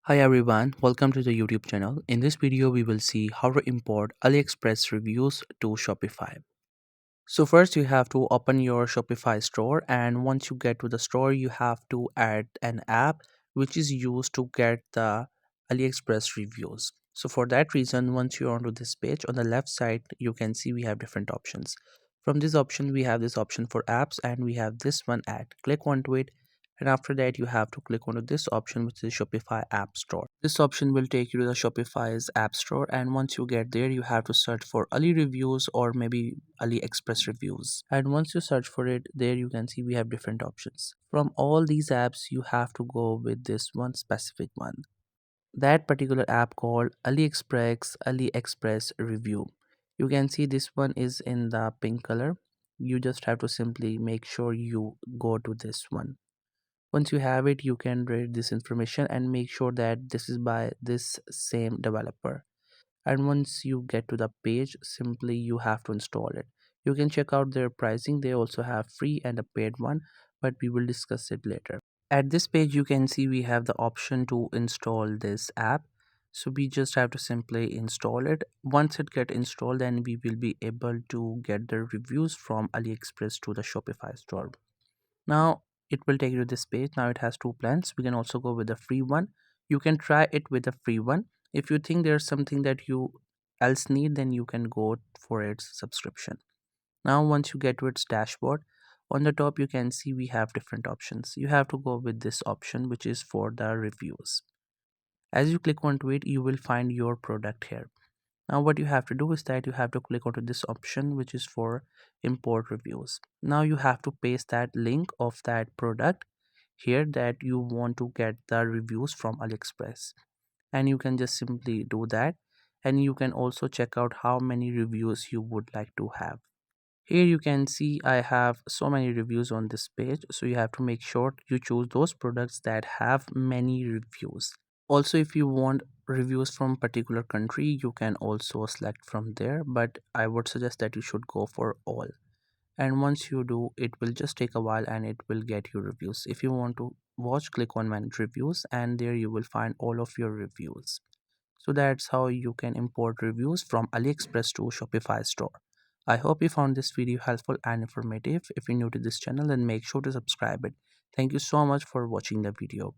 Hi everyone, welcome to the YouTube channel. In this video, we will see how to import AliExpress reviews to Shopify. So first you have to open your Shopify store, and once you get to the store, you have to add an app which is used to get the AliExpress reviews. So for that reason, once you're onto this page, on the left side, you can see we have different options. From this option, we have this option for apps and we have this one ad. Click onto it, and after that you have to click onto this option which is Shopify App Store. This option will take you to the Shopify's App Store, and once you get there you have to search for Ali reviews or maybe AliExpress reviews. And once you search for it, there you can see we have different options. From all these apps you have to go with this one specific one. That particular app called AliExpress review. You can see this one is in the pink color. You just have to simply make sure you go to this one. Once you have it, you can read this information and make sure that this is by this same developer. And once you get to the page, simply you have to install it. You can check out their pricing. They also have free and a paid one, but we will discuss it later. At this page you can see we have the option to install this app. So we just have to simply install it. Once it get installed, then we will be able to get the reviews from AliExpress to the Shopify store. Now it will take you to this page. Now it has two plans. We can also go with the free one. You can try it with the free one. If you think there's something that you else need, then you can go for its subscription. Now once you get to its dashboard, on the top you can see we have different options. You have to go with this option which is for the reviews. As you click onto it, you will find your product here. Now what you have to do is that you have to click onto this option which is for import reviews. Now you have to paste that link of that product here that you want to get the reviews from AliExpress, and you can just simply do that. And you can also check out how many reviews you would like to have. Here you can see I have so many reviews on this page, so you have to make sure you choose those products that have many reviews. Also, if you want reviews from particular country, you can also select from there, but I would suggest that you should go for all. And once you do, it will just take a while and it will get you reviews. If you want to watch, click on manage reviews, and there you will find all of your reviews. So that's how you can import reviews from AliExpress to Shopify store. I hope you found this video helpful and informative. If you're new to this channel, then make sure to subscribe it. Thank you so much for watching the video.